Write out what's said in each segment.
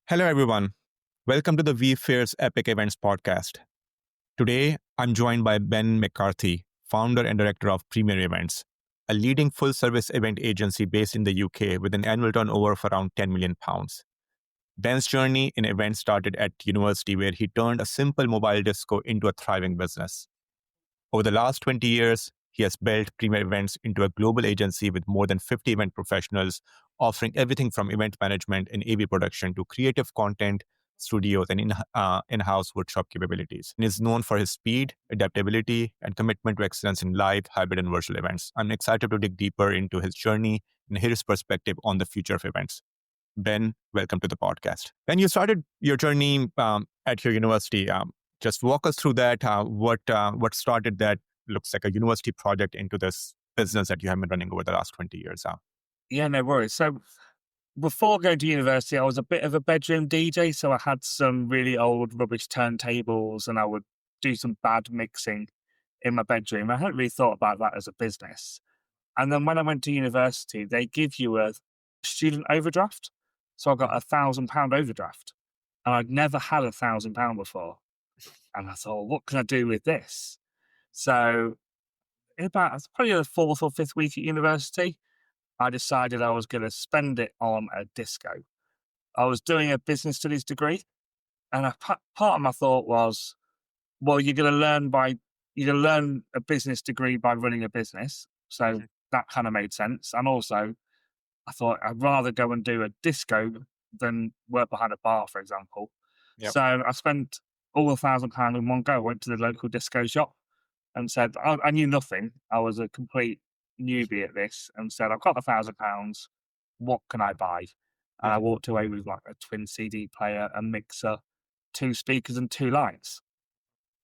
Hello, everyone. Welcome to the vFairs Epic Events podcast. Today, I'm joined by Ben McCarthy, founder and director of Premier Events, a leading full service event agency based in the UK with an annual turnover of around £10 million. Ben's journey in events started at university, where he turned a simple mobile disco into a thriving business. Over the last 20 years, he has built Premier Events into a global agency with more than 50 event professionals, offering everything from event management and AV production to creative content, studios, and in-house workshop capabilities. And is known for his speed, adaptability, and commitment to excellence in live, hybrid, and virtual events. I'm excited to dig deeper into his journey and hear his perspective on the future of events. Ben, welcome to the podcast. Ben, you started your journey at your university. Just walk us through that. What started that looks like a university project into this business that you have been running over the last 20 years? Yeah, no worries. So before going to university, I was a bit of a bedroom DJ. So I had some really old rubbish turntables and I would do some bad mixing in my bedroom. I hadn't really thought about that as a business. And then when I went to university, they give you a student overdraft. So I got £1,000 overdraft and I'd never had £1,000 before. And I thought, what can I do with this? So about probably the fourth or fifth week at university, I decided I was going to spend it on a disco. I was doing a business studies degree, and part of my thought was, well, you're going to learn a business degree by running a business. So that kind of made sense. And also, I thought I'd rather go and do a disco than work behind a bar, for example. Yep. So I spent all £1,000 in one go. I went to the local disco shop and said, I knew nothing. I was a complete newbie at this, and said, I've got £1,000. What can I buy? And I walked away with like a twin CD player, a mixer, 2 speakers and 2 lights.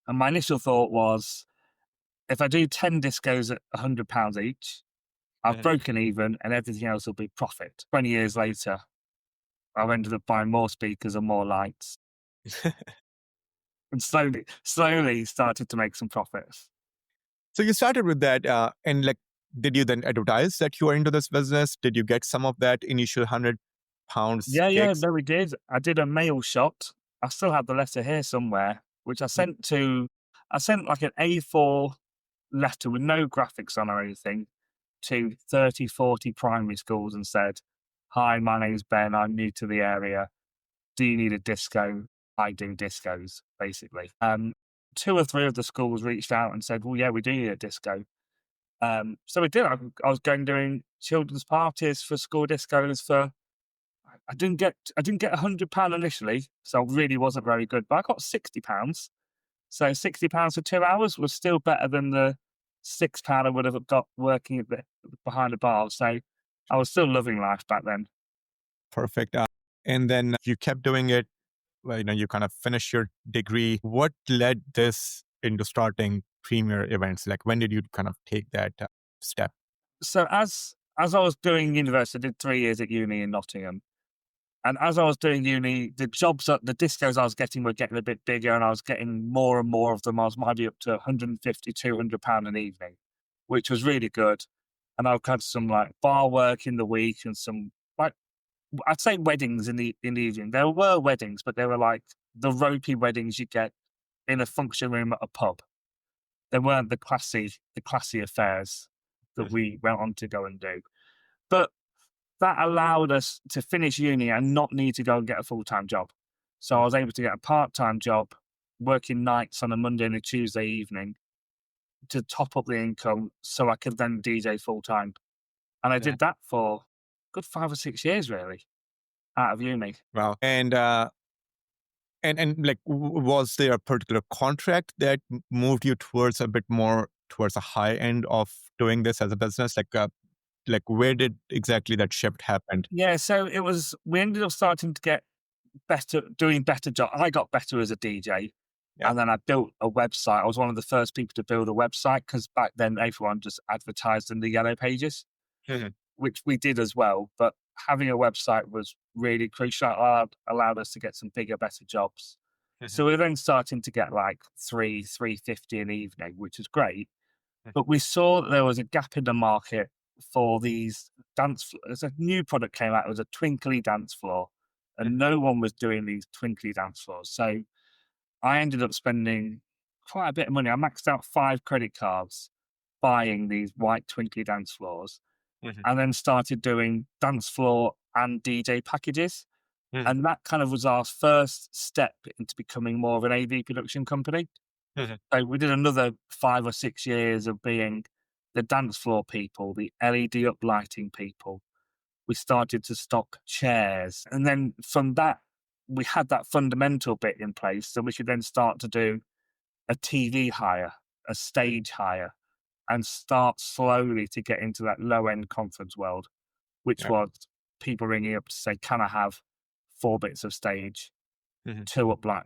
And my initial thought was, if I do 10 discos at £100 each, I've broken even and everything else will be profit. 20 years later, I've ended up buying more speakers and more lights. And slowly started to make some profits. So you started with that, and did you then advertise that you are into this business? Did you get some of that initial £100 Yeah, gigs? no, we did. I did a mail shot. I still have the letter here somewhere, which I sent like an A4 letter with no graphics on or anything to 30, 40 primary schools and said, hi, my name's Ben. I'm new to the area. Do you need a disco? I do discos, basically. 2 or 3 of the schools reached out and said, well, yeah, we do need a disco. So we did. I was doing children's parties for school discos for, I didn't get £100 initially, so I really wasn't very good, but I got £60. So £60 for 2 hours was still better than the £6 I would have got working behind a bar. So I was still loving life back then. Perfect. And then you kept doing it. Well, you kind of finished your degree. What led this into starting Premier Events? Like, when did you kind of take that step? So as I was doing university, I did 3 years at uni in Nottingham. And as I was doing uni, the discos I was getting were getting a bit bigger, and I was getting more and more of them. I was maybe up to £150, £200 an evening, which was really good. And I've had some like bar work in the week and some, like, I'd say weddings in the evening. There were weddings, but they were like the ropey weddings you get in a function room at a pub. They weren't the classy affairs that we went on to go and do. But that allowed us to finish uni and not need to go and get a full-time job. So I was able to get a part-time job, working nights on a Monday and a Tuesday evening to top up the income so I could then DJ full-time. And I did that for a good 5 or 6 years, really, out of uni. Wow. And like, was there a particular contract that moved you towards a bit more towards the high end of doing this as a business? Like where did exactly that shift happen? Yeah, so we ended up starting to get better, doing better job. I got better as a DJ. Yeah. And then I built a website. I was one of the first people to build a website because back then everyone just advertised in the yellow pages, which we did as well. But having a website was really crucial. It allowed us to get some bigger, better jobs. So we were then starting to get like £350 an evening, which is great. But we saw that there was a gap in the market for these dance floors. A new product came out. It was a twinkly dance floor. and no one was doing these twinkly dance floors. So I ended up spending quite a bit of money. I maxed out 5 credit cards buying these white twinkly dance floors, Mhm, and then started doing dance floor and DJ packages. mhm, And that kind of was our first step into becoming more of an AV production company. mhm. So we did another 5 or 6 years of being the dance floor people, the LED uplighting people. We started to stock chairs. And then from that, we had that fundamental bit in place. So we could then start to do a TV hire, a stage hire, and start slowly to get into that low end conference world, which Yeah. was people ringing up to say, can I have 4 bits of stage, Mhm.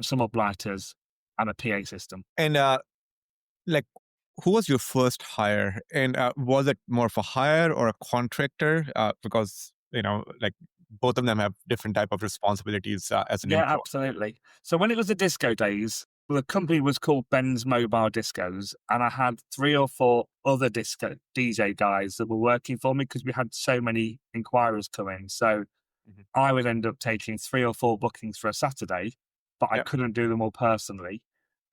some uplighters, and a PA system? And like, who was your first hire? And was it more of a hire or a contractor? Because like both of them have different type of responsibilities as an Yeah, employee. absolutely. So when it was the disco days, the company was called Ben's Mobile Discos, and I had 3 or 4 other disco DJ guys that were working for me because we had so many inquiries come in. So Mhm. I would end up taking 3 or 4 bookings for a Saturday, but I Yeah. couldn't do them all personally.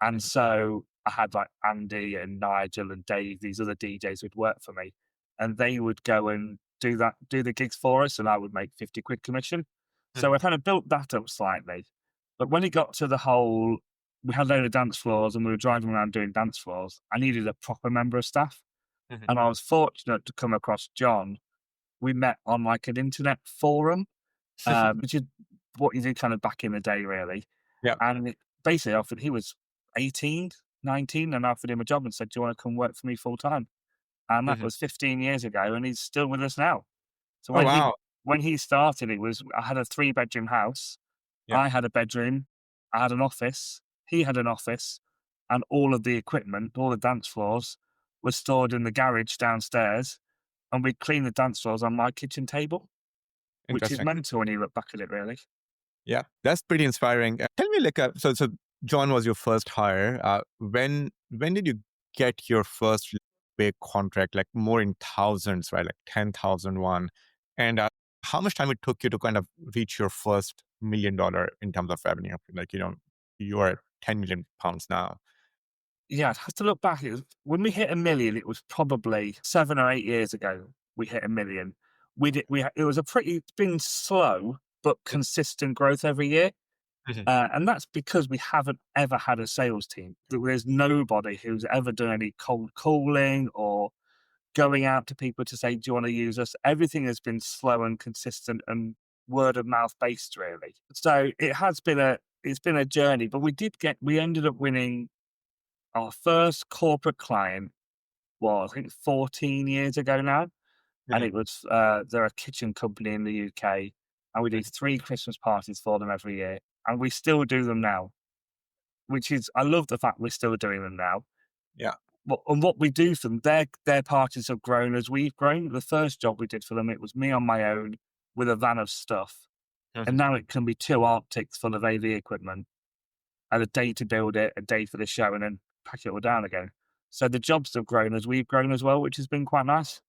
And Mhm. so I had like Andy and Nigel and Dave, these other DJs would work for me, and they would go and do the gigs for us, and I would make 50 quid commission. So Mhm. I kind of built that up slightly. But when it got to the whole, we had a load of dance floors and we were driving around doing dance floors, I needed a proper member of staff. Mhm. And I was fortunate to come across John. We met on like an internet forum, which is what you did kind of back in the day, really. Yeah. And basically offered, he was 18, 19, and I offered him a job and said, do you want to come work for me full time? And that Mhm. was 15 years ago, and he's still with us now. So Oh wow. when he started, I had a 3 bedroom house. Yeah. I had a bedroom, I had an office, he had an office, and all of the equipment, all the dance floors, was stored in the garage downstairs. And we cleaned the dance floors on my kitchen table, which is Interesting. mental when you look back at it, really. Yeah, that's pretty inspiring. Tell me, like, so John was your first hire. When did you get your first big contract, like more in thousands, right? Like 10,001, and how much time it took you to kind of reach your first $1 million in terms of revenue? Like, you are at 10 million pounds now. Yeah, I'd have to look back. When we hit a million, it was probably 7 or 8 years ago. We hit a million. It was it's been slow but consistent growth every year. Mhm, And that's because we haven't ever had a sales team. There's nobody who's ever done any cold calling or going out to people to say, do you want to use us? Everything has been slow and consistent and word of mouth based, really. So it's been a journey, but we ended up winning our first corporate client was, I think, 14 years ago now. And mhm, it was, they're a kitchen company in the UK. And we do mhm. 3 Christmas parties for them every year. And we still do them now, I love the fact we're still doing them now. Yeah. And what we do for them, their parties have grown as we've grown. The first job we did for them, it was me on my own with a van of stuff. And Mhm. now it can be 2 Arctics full of AV equipment and a day to build it, a day for the show, and then pack it all down again. So the jobs have grown as we've grown as well, which has been quite nice.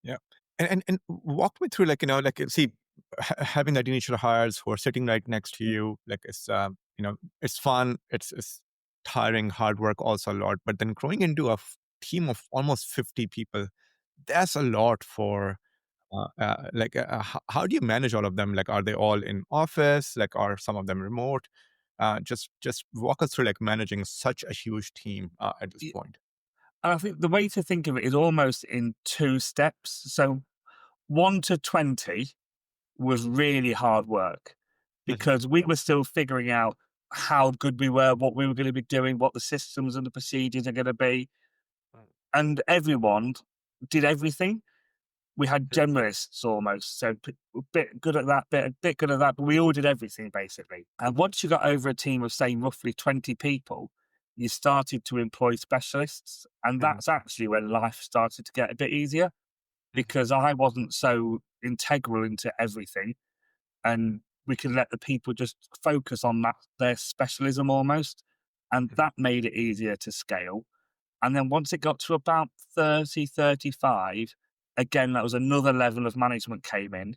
Yeah. And walk me through, like, like, see, having that initial hires who are sitting right next to you, like, it's fun, it's tiring, hard work also a lot, but then growing into a team of almost 50 people, that's a lot for, how do you manage all of them? Like, are they all in office? Like, are some of them remote? Just walk us through, like, managing such a huge team at this Y- point. And I think the way to think of it is almost in 2 steps. So 1 to 20 was really hard work Mhm, because we were still figuring out how good we were, what we were going to be doing, what the systems and the procedures are going to be. And everyone did everything. We had mhm, generalists almost, so a bit good at that, a bit good at that, but we all did everything basically. And once you got over a team of, say, roughly 20 people, you started to employ specialists. And mhm, that's actually when life started to get a bit easier mhm, because I wasn't so integral into everything. And we could let the people just focus on their specialism almost. And mhm, that made it easier to scale. And then once it got to about 30, 35, again, that was another level of management came in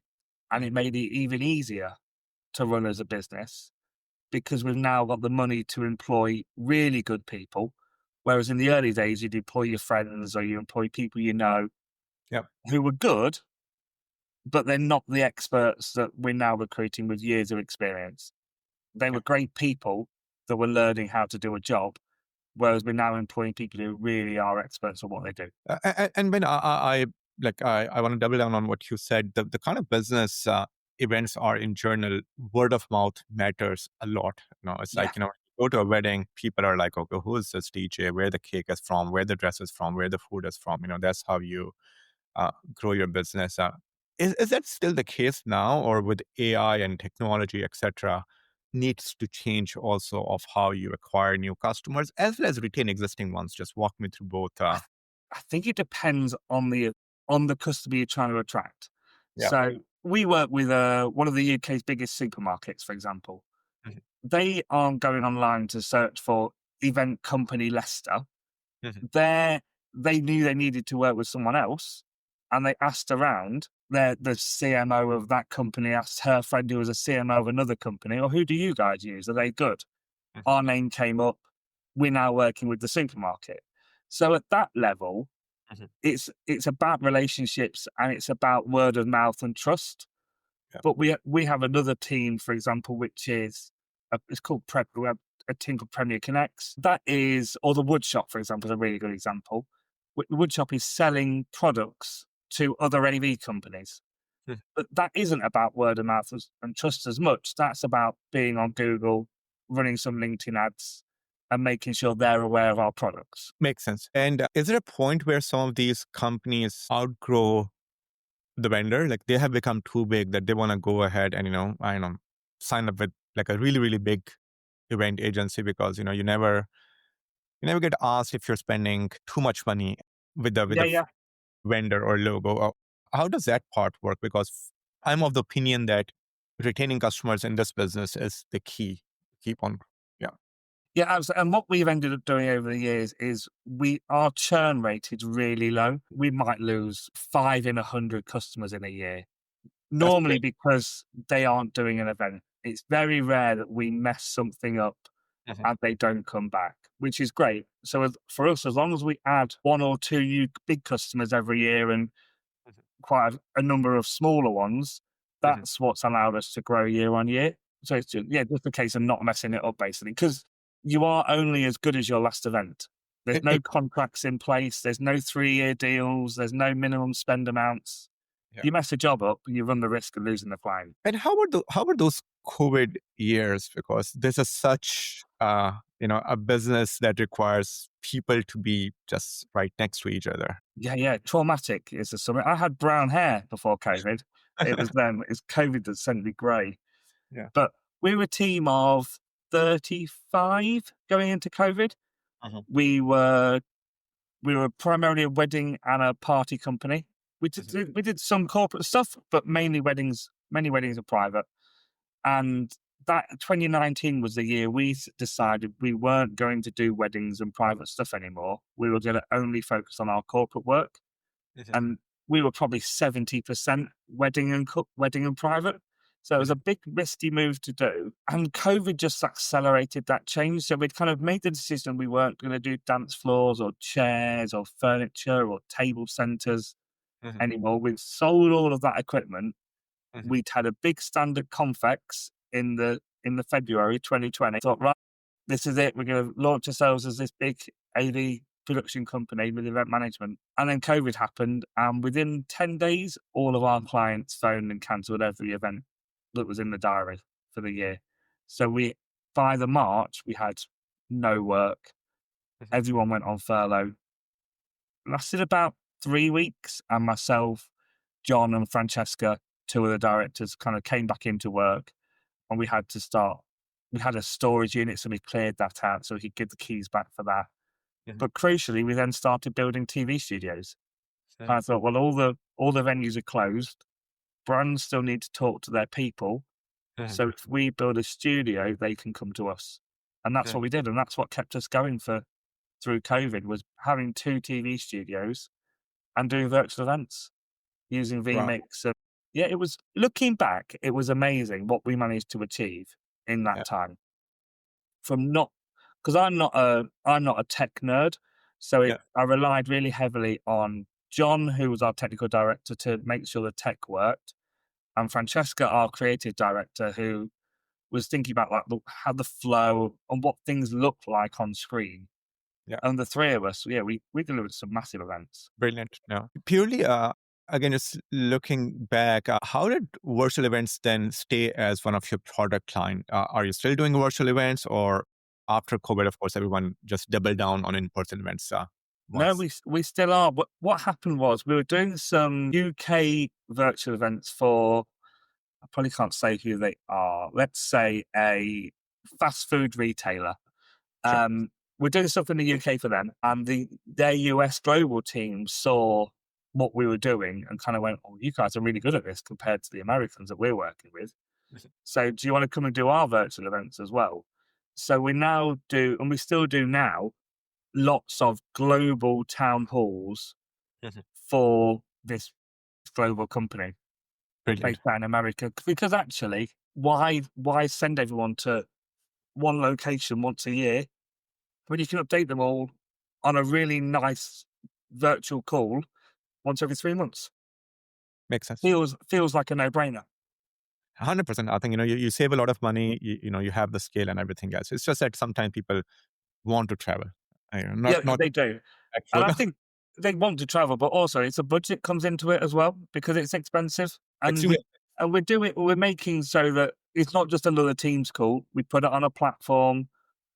and mhm. it made it even easier. to run as a business because we've now got the money to employ really good people. Whereas in the early days, you'd employ your friends or you employ people you know Yep. who were good, but they're not the experts that we're now recruiting with years of experience. They were Yep. great people that were learning how to do a job, whereas we're now employing people who really are experts at what they do. And when I want to double down on what you said. The kind of business events are in general, word of mouth matters a lot. It's Yeah, like, go to a wedding, people are like, okay, who is this DJ? Where the cake is from? Where the dress is from? Where the food is from? That's how you grow your business. Is that still the case now, or with AI and technology, etc., needs to change also of how you acquire new customers as well as retain existing ones? Just walk me through both. I think it depends on the customer you're trying to attract. Yeah. So we work with one of the UK's biggest supermarkets, for example. Mhm. They aren't going online to search for event company Leicester. Mhm. They they knew they needed to work with someone else, and they asked around. The CMO of that company asked her friend who was a CMO of another company, "Or who do you guys use? Are they good?" Mhm. Our name came up. We're now working with the supermarket. So at that level, Mhm. it's about relationships and it's about word of mouth and trust. Yeah. But we have another team, for example, which is it's called Prep. We have a team called Premier Connects. That is, or the wood shop, for example, is a really good example. The wood shop is selling products to other AV companies, Mhm. but that isn't about word of mouth and trust as much. That's about being on Google, running some LinkedIn ads, and making sure they're aware of our products. Makes sense. And is there a point where some of these companies outgrow the vendor? Like they have become too big that they want to go ahead and, I don't know, sign up with like a really, really big event agency because, you never get asked if you're spending too much money with the Yeah, yeah. vendor or logo. How does that part work? Because I'm of the opinion that retaining customers in this business is the key. Keep on. Yeah. Yeah, absolutely. And what we've ended up doing over the years is our churn rate is really low. We might lose 5 in 100 customers in a year, That's normally great. because they aren't doing an event. It's very rare that we mess something up Mhm. and they don't come back, which is great. So for us, as long as we add one or two new big customers every year and Mhm. quite a number of smaller ones, Mhm. that's what's allowed us to grow year on year. So it's just a case of not messing it up, basically, because you are only as good as your last event. There's It, no it, contracts in place. There's no 3-year deals. There's no minimum spend amounts. yeah. You mess a job up, you run the risk of losing the client. And how were those COVID years? Because this is such a business that requires people to be just right next to each other. Yeah, yeah. Traumatic is the summary. I had brown hair before COVID. It was then. It's COVID that sent me grey. Yeah. But we were a team of 35 going into COVID. Mhm. We were we were primarily a wedding and a party company. Mhm. We did some corporate stuff, but mainly weddings. Many weddings are private. And that 2019 was the year we decided we weren't going to do weddings and private stuff anymore. We were going to only focus on our corporate work, Mhm. and we were probably 70% wedding and private. So it was Mhm. a big risky move to do. And COVID just accelerated that change. So we'd kind of made the decision we weren't going to do dance floors or chairs or furniture or table centers Mhm. anymore. We'd sold all of that equipment. Mhm. We'd had a big standard Confex in the February 2020. Thought, right, this is it. We're going to launch ourselves as this big AV production company with event management. And then COVID happened, and within 10 days, all of our clients phoned and cancelled every event that was in the diary for the year. So by the March, we had no work. Mhm. Everyone went on furlough. Lasted about 3 weeks, and myself, John, and Francesca, two of the directors, kind of came back into work, and we had to start. We had a storage unit, so we cleared that out so we could give the keys back for that. Mhm. But crucially, we then started building TV studios. Mhm. And I thought, well, all the venues are closed. Brands still need to talk to their people. Mhm. So if we build a studio, they can come to us. And that's what Mhm. we did. And that's what kept us going through COVID, was having two TV studios and doing virtual events using Wow. vMix. Yeah, it was looking back, it was amazing what we managed to achieve in that Yeah, time. From not because I'm not a tech nerd, so yeah, I relied really heavily on John, who was our technical director, to make sure the tech worked, and Francesca, our creative director, who was thinking about like how the flow and what things look like on screen. yeah. And the three of us, yeah, we delivered some massive events. Brilliant. No. Purely, again, just looking back, how did virtual events then stay as one of your product line? Are you still doing virtual events, or after COVID, of course, everyone just doubled down on in-person events No, once? we still are. What happened was we were doing some UK virtual events for, I probably can't say who they are. Let's say a fast food retailer. Sure. Um, we're doing stuff in the UK for them, and their US global team saw what we were doing and kind of went, "Oh, you guys are really good at this compared to the Americans that we're working with. Mhm, So, do you want to come and do our virtual events as well?" So we now do, and we still do now, lots of global town halls mhm. for this global company Brilliant. based out in America. Because actually, why send everyone to one location once a year when you can update them all on a really nice virtual call once every 3 months? Makes sense. Feels like a no-brainer. 100%. I think, you save a lot of money, you have the scale and everything else. It's just that sometimes people want to travel. Yeah, Not they do. And actual. I think they want to travel, but also it's a budget comes into it as well because it's expensive. And Extremely. we're making so that it's not just another Teams call. We put it on a platform.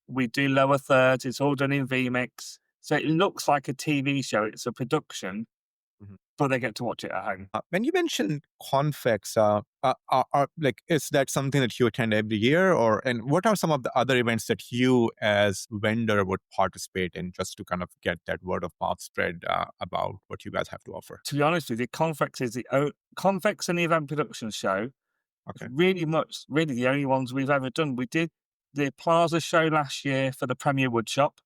We do lower thirds. It's all done in vMix. So it looks like a TV show. It's a production, Mhm. but they get to watch it at home. When you mentioned Confex, like, is that something that you attend every year, and what are some of the other events that you as vendor would participate in, just to kind of get that word of mouth spread about what you guys have to offer? To be honest with you, Convex and the event production show is Okay. really the only ones we've ever done. We did the Plaza show last year for the Premier Woodshop,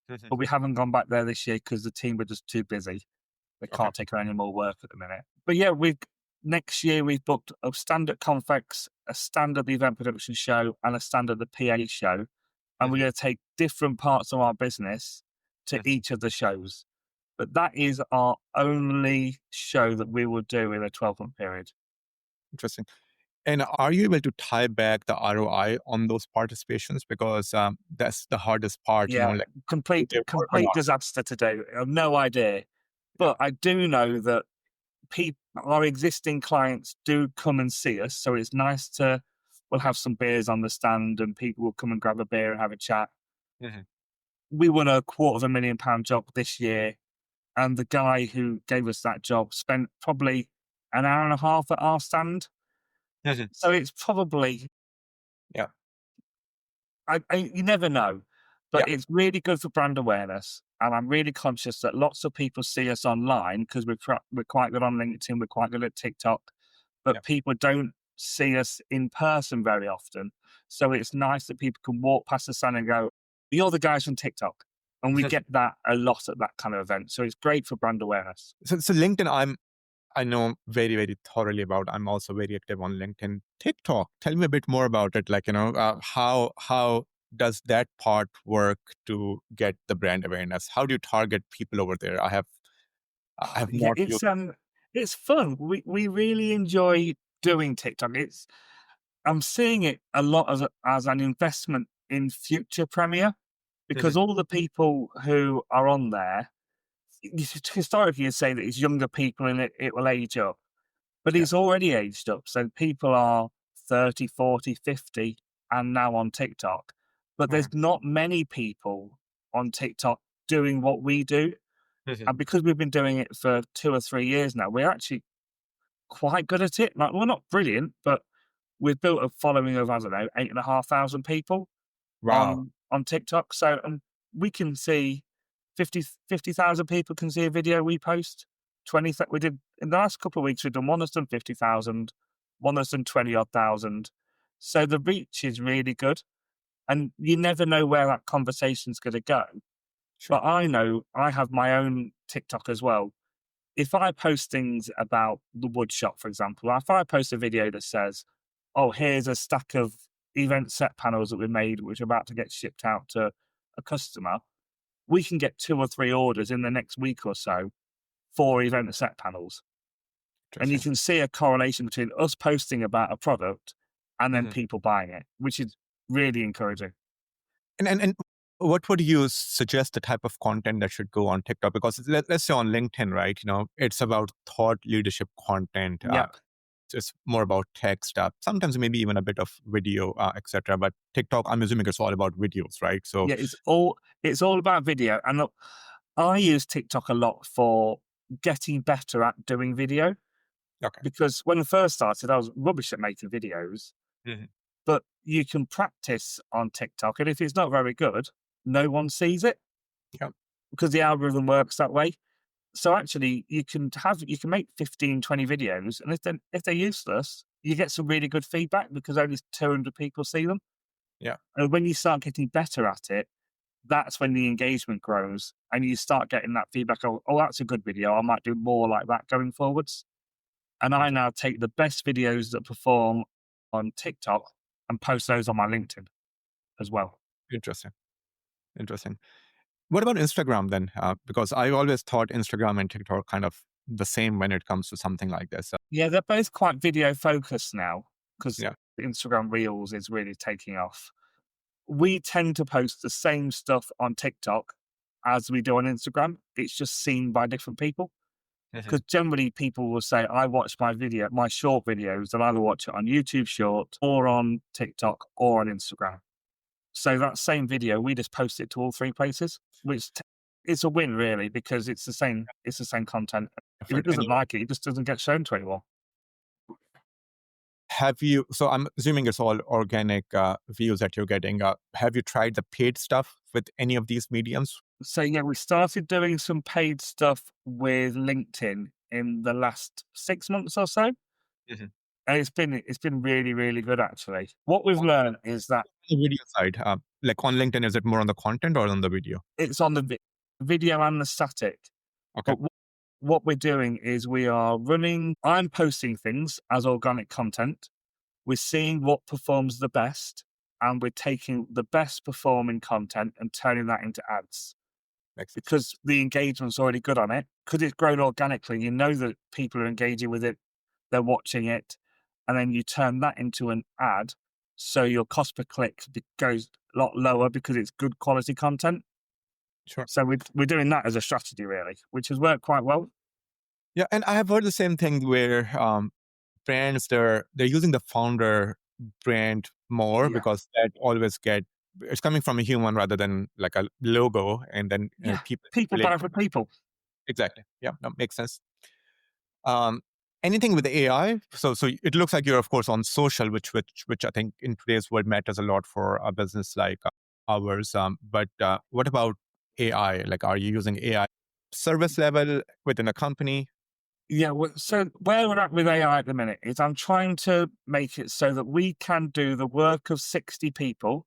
Mhm. but we haven't gone back there this year because the team were just too busy. They Okay. can't take on any more work at the minute. But yeah, we next year we've booked a standard Convex, a standard the event production show, and a standard the PA show. And we're Mhm. going to take different parts of our business to Mhm. each of the shows. But that is our only show that we will do in a 12-month period. Interesting. And are you able to tie back the ROI on those participations? Because that's the hardest part, Yeah, like, do complete they work or complete not? disaster to do. I have no idea. Yeah. But I do know that our existing clients do come and see us. So it's nice to, we'll have some beers on the stand and people will come and grab a beer and have a chat. Mhm. We won a £250,000 job this year. And the guy who gave us that job spent probably an hour and a half at our stand. Mhm. So it's probably, Yeah. you never know, Yeah. but it's really good for brand awareness. And I'm really conscious that lots of people see us online because we're quite good on LinkedIn, we're quite good at TikTok, Yeah. but people don't see us in person very often. So it's nice that people can walk past the stand and go, "You're the guys from TikTok." And we get that a lot at that kind of event. So it's great for brand awareness. So LinkedIn, I know very, very thoroughly about. I'm also very active on LinkedIn. TikTok, tell me a bit more about it. Like, how does that part work to get the brand awareness? How do you target people over there? I have Yeah, not used. it's fun. We really enjoy doing TikTok. I'm seeing it a lot as an investment in future Premier because Mhm. all the people who are on there, historically, you say that it's younger people and it will age up, but Yeah. it's already aged up. So people are 30, 40, 50 and now on TikTok. But there's Mhm. not many people on TikTok doing what we do. Mhm. And because we've been doing it for 2 or 3 years now, we're actually quite good at it. Like, we're not brilliant, but we've built a following of, I don't know, 8,500 people Wow. on TikTok. So we can see 50,000 people can see a video we post. We did in the last couple of weeks, we've done one that's done 50,000, one that's done 20 odd thousand. So the reach is really good. And you never know where that conversation's going to go. Sure. But I know I have my own TikTok as well. if I post things about the wood shop, for example, if I post a video that says, oh, here's a stack of event set panels that we made, which are about to get shipped out to a customer, we can get 2 or 3 orders in the next week or so for event set panels. And you Interesting. can see a correlation between us posting about a product and then Mhm. people buying it, which is really encouraging. And what would you suggest the type of content that should go on TikTok? Because let's say on LinkedIn, right? It's about thought leadership content. Yeah. It's more about text stuff. Sometimes maybe even a bit of video, etc. But TikTok, I'm assuming it's all about videos, right? So Yeah, it's all about video. And look, I use TikTok a lot for getting better at doing video okay. because when I first started, I was rubbish at making videos. Mhm. But you can practice on TikTok, and if it's not very good, no one sees it Yeah. because the algorithm works that way. So actually, you can make 15, 20 videos, and if they're useless, you get some really good feedback because only 200 people see them. Yeah. And when you start getting better at it, that's when the engagement grows, and you start getting that feedback. Oh, that's a good video. I might do more like that going forwards. And I now take the best videos that perform on TikTok and post those on my LinkedIn as well. Interesting. Interesting. What about Instagram then? Because I always thought Instagram and TikTok are kind of the same when it comes to something like this. Yeah, they're both quite video focused now because Yeah. Instagram Reels is really taking off. We tend to post the same stuff on TikTok as we do on Instagram. It's just seen by different people. Mhm. Because generally people will say, I watch my short videos, and either watch it on YouTube Short or on TikTok or on Instagram. So that same video, we just post it to all 3 places, which it's a win really because it's the same content. If it Different. doesn't like it, it just doesn't get shown to anyone. So I'm assuming it's all organic views that you're getting. Have you tried the paid stuff with any of these mediums? So yeah, we started doing some paid stuff with LinkedIn in the last 6 months or so. Mhm. And it's been really, really good actually. What we've On learned is that the video side, like on LinkedIn, is it more on the content or on the video? it's on the video and the static. Okay. But what we're doing is I'm posting things as organic content. We're seeing what performs the best, and we're taking the best performing content and turning that into ads Makes sense. because the engagement's already good on it. Because it's grown organically, you know that people are engaging with it, they're watching it, and then you turn that into an ad. So your cost per click goes a lot lower because it's good quality content. Sure. So we're doing that as a strategy, really, which has worked quite well. Yeah, and I have heard the same thing where brands they're using the founder brand more Yeah. because that always it's coming from a human rather than like a logo, and then Yeah. people People relate buy to for people. exactly. Yeah, that makes sense. Um, Anything with AI? So it looks like you're of course on social, which I think in today's world matters a lot for a business like ours. But what about AI? Like, are you using AI service level within a company? Yeah. So where we're at with AI at the minute is I'm trying to make it so that we can do the work of 60 people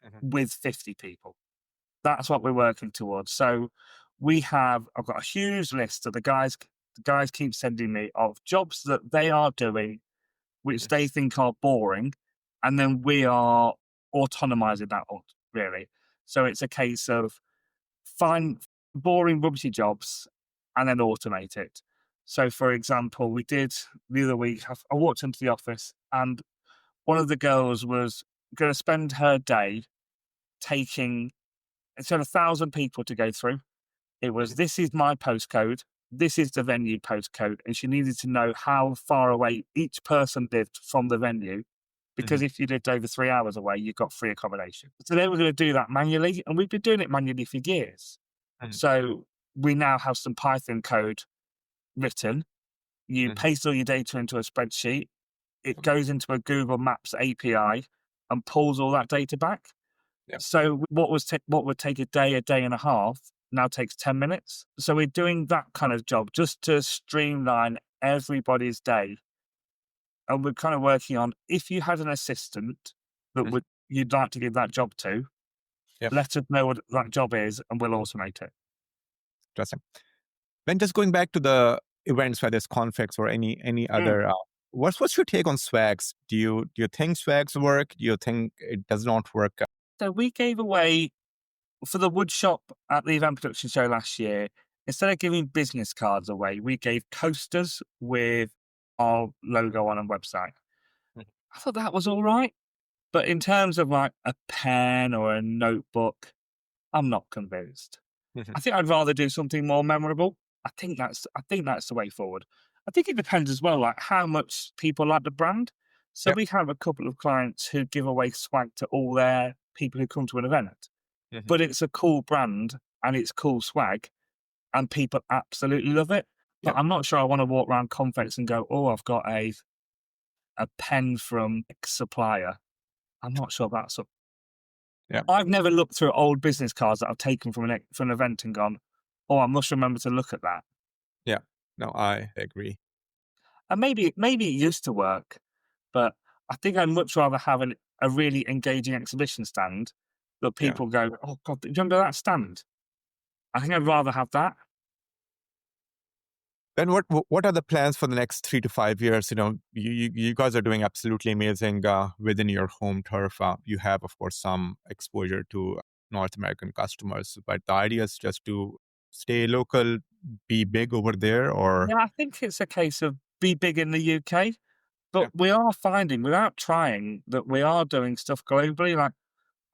Mhm. with 50 people. That's what we're working towards. So I've got a huge list of the guys keep sending me of jobs that they are doing, which they think are boring. And then we are autonomizing that really. So it's a case of find boring, rubbishy jobs and then automate it. So, for example, we did the other week, I walked into the office and one of the girls was going to spend her day taking, instead of 1,000 people to go through, it was Mhm. this is my postcode, this is the venue postcode. And she needed to know how far away each person lived from the venue. Because Mhm. if you lived over 3 hours away, you got free accommodation. So they were going to do that manually. And we've been doing it manually for years. Mhm. So we now have some Python code written. You Mhm. paste all your data into a spreadsheet. It goes into a Google Maps API and pulls all that data back. Yeah. So what would take a day and a half, now takes 10 minutes. So we're doing that kind of job just to streamline everybody's day. And we're kind of working on if you had an assistant that Mhm. you'd like to give that job to, Yeah. let us know what that job is and we'll automate it. Interesting. Then just going back to the events, whether it's conflicts or any Mm. other. What's your take on swags? Do you think swags work? Do you think it does not work? So we gave away for the wood shop at the event production show last year, instead of giving business cards away, we gave coasters with our logo on a website. Mhm. I thought that was all right. But in terms of like a pen or a notebook, I'm not convinced. Mhm. I think I'd rather do something more memorable. I think that's the way forward. I think it depends as well, like how much people like the brand. So Yep. we have a couple of clients who give away swag to all their people who come to an event, Mhm. but it's a cool brand and it's cool swag and people absolutely love it. But Yep. I'm not sure I want to walk around Confex and go, oh, I've got a pen from X supplier. I'm not sure that's up. Yep. I've never looked through old business cards that I've taken from an event and gone, oh, I must remember to look at that. Yeah. No, I agree. And maybe it used to work, but I think I'd much rather have a really engaging exhibition stand that Yeah. people go, oh God, do you remember that stand? I think I'd rather have that. Then what are the plans for the next 3 to 5 years? You guys are doing absolutely amazing within your home turf. You have, of course, some exposure to North American customers, but the idea is just to stay local, be big over there, or Yeah, I think it's a case of be big in the UK, yeah, but we are finding without trying that we are doing stuff globally. Like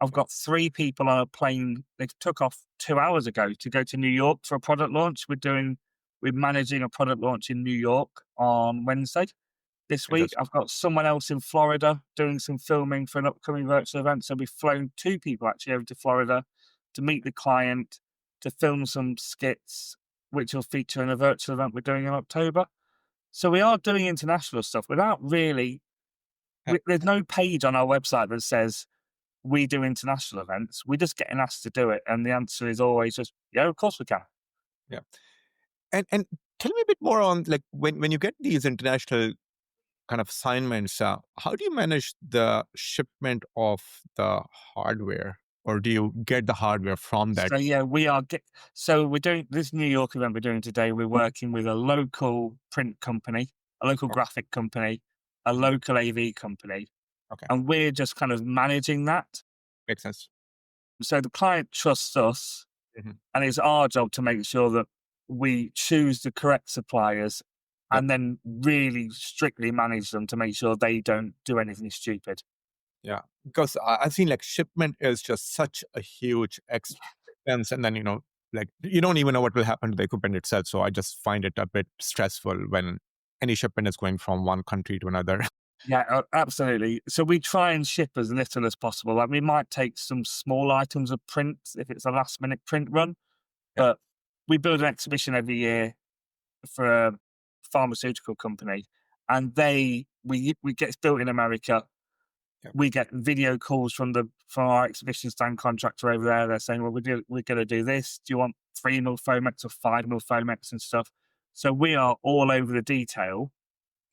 I've got 3 people on a plane. They took off 2 hours ago to go to New York for a product launch. We're managing a product launch in New York on Wednesday this week. interesting. I've got someone else in Florida doing some filming for an upcoming virtual event. So we've flown 2 people actually over to Florida to meet the client, to film some skits, which will feature in a virtual event we're doing in October. So we are doing international stuff without really, Yeah, there's no page on our website that says we do international events. We're just getting asked to do it. And the answer is always just, yeah, of course we can. yeah. And tell me a bit more on like when you get these international kind of assignments, how do you manage the shipment of the hardware, or do you get the hardware from that? So yeah, so we're doing this New York event we're doing today. We're working with a local print company, a local Oh, graphic company, a mhm. local AV company, Okay, and we're just kind of managing that. makes sense. So the client trusts us, Mhm. and it's our job to make sure that we choose the correct suppliers Yep. and then really strictly manage them to make sure they don't do anything stupid. Yeah, because I've seen like shipment is just such a huge expense, and then like you don't even know what will happen to the equipment itself. So I just find it a bit stressful when any shipment is going from one country to another. Yeah, absolutely. So we try and ship as little as possible. Like we might take some small items of print if it's a last minute print run, Yeah, but we build an exhibition every year for a pharmaceutical company, and we get built in America. yeah, We get video calls from our exhibition stand contractor over there. They're saying, "Well, we're going to do this. Do you want 3 mil Fomex or 5 mil Fomex and stuff?" So we are all over the detail,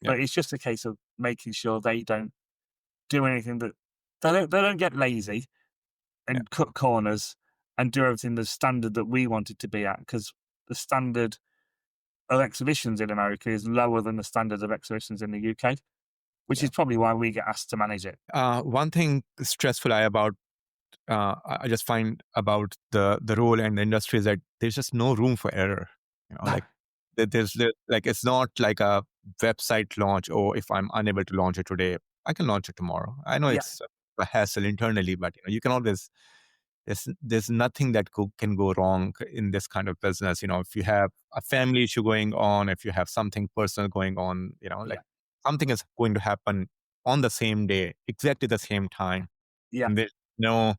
yeah, but it's just a case of making sure they don't do anything that they don't get lazy yeah, and cut corners and do everything the standard that we want it to be at, because the standard of exhibitions in America is lower than the standard of exhibitions in the UK, which yeah. is probably why we get asked to manage it. One thing stressful I just find about the role and the industry is that there's just no room for error. Like like it's not like a website launch, or if I'm unable to launch it today, I can launch it tomorrow. I know Yeah, it's a hassle internally, but you can always there's nothing that can go wrong in this kind of business. If you have a family issue going on, if you have something personal going on, like yeah, something is going to happen on the same day, exactly the same time, yeah. and there's no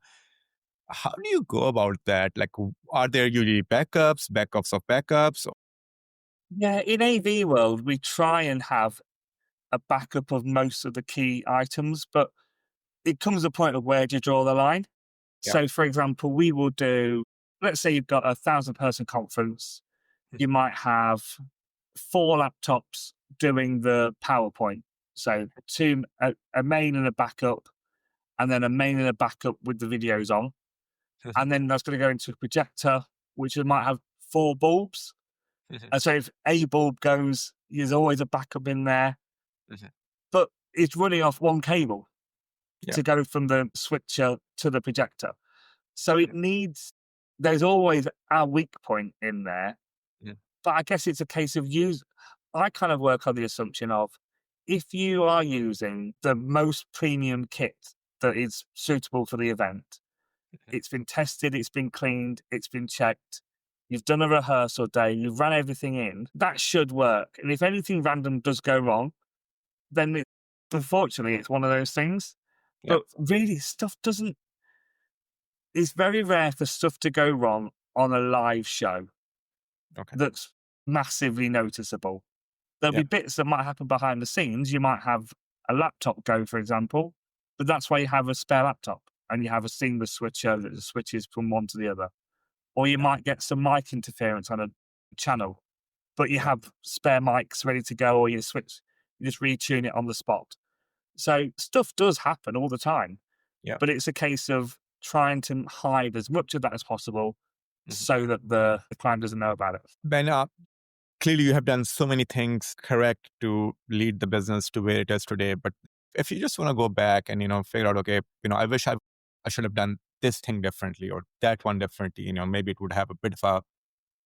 how do you go about that? Like, are there usually backups of backups? Yeah, in AV world, we try and have a backup of most of the key items, but it comes to a point of where do you draw the line? Yeah. So, for example, we will do, let's say you've got 1,000 person conference, you might have 4 laptops doing the PowerPoint. So, a main and a backup, and then a main and a backup with the videos on. And then that's going to go into a projector, which might have 4 bulbs. Mhm. And so if a bulb goes, there's always a backup in there, Mhm. but it's running off one cable Yeah. to go from the switcher to the projector. So it Yeah. needs, there's always a weak point in there. Mhm. But I guess it's a case of I kind of work on the assumption of if you are using the most premium kit that is suitable for the event, Mhm. it's been tested, it's been cleaned, it's been checked, you've done a rehearsal day, you've ran everything in, that should work. And if anything random does go wrong, then unfortunately it's one of those things. Yeah. But really, stuff doesn't, it's very rare for stuff to go wrong on a live show Okay. that's massively noticeable. There'll Yeah. be bits that might happen behind the scenes. You might have a laptop go, for example, but that's why you have a spare laptop and you have a seamless switcher that switches from one to the other. Or you Yeah. might get some mic interference on a channel, but you Yeah. have spare mics ready to go, or you just retune it on the spot. So stuff does happen all the time, Yeah. but it's a case of trying to hide as much of that as possible Mhm. so that the client doesn't know about it. Ben, clearly you have done so many things correct to lead the business to where it is today. But if you just want to go back and, figure out, okay, I wish I should have done this thing differently or that one differently, maybe it would have a bit of a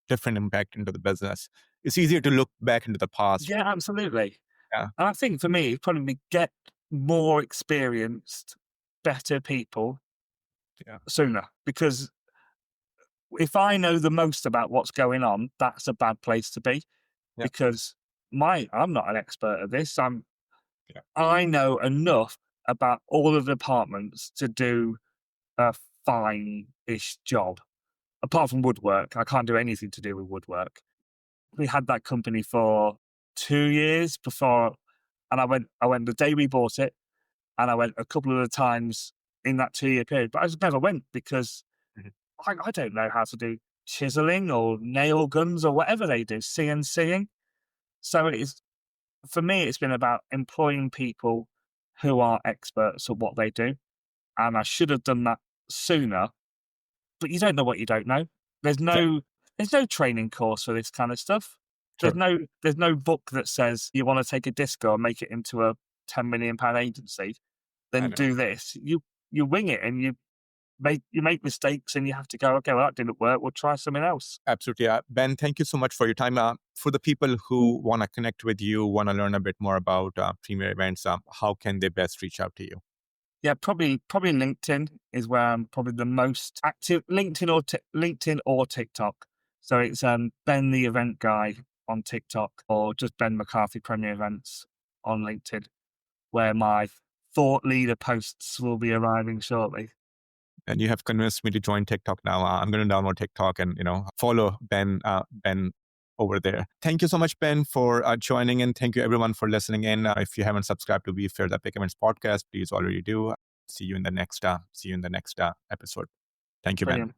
different impact into the business. It's easier to look back into the past. Yeah, absolutely. Yeah. And I think for me, it'd probably get more experienced, better people Yeah. sooner. Because if I know the most about what's going on, that's a bad place to be. Yeah. Because I'm not an expert at this. Yeah. I know enough about all the departments to do a fine-ish job. Apart from woodwork, I can't do anything to do with woodwork. We had that company for 2 years before, and I went the day we bought it, and I went a couple of the times in that 2 year period, but I just never went because Mhm. I don't know how to do chiseling or nail guns or whatever they do, CNCing. So for me, it's been about employing people who are experts at what they do. And I should have done that sooner, but you don't know what you don't know. There's Yeah. no, there's no training course for this kind of stuff. Sure. There's no book that says you want to take a disco and make it into a £10 million agency, I then know. do this. You wing it and you make mistakes and you have to go, okay, well that didn't work. We'll try something else. Absolutely. Ben, thank you so much for your time. For the people who want to connect with you, want to learn a bit more about Premier Events, how can they best reach out to you? Yeah, probably LinkedIn is where I'm probably the most active. LinkedIn or TikTok. So it's Ben the Event Guy on TikTok, or just Ben McCarthy Premier Events on LinkedIn, where my thought leader posts will be arriving shortly. And you have convinced me to join TikTok now. I'm going to download TikTok and follow Ben over there. Thank you so much, Ben, for joining in. Thank you, everyone, for listening in. If you haven't subscribed to vFairs Epic Events podcast, please already do. See you in the next episode. Thank you, Ben. Brilliant.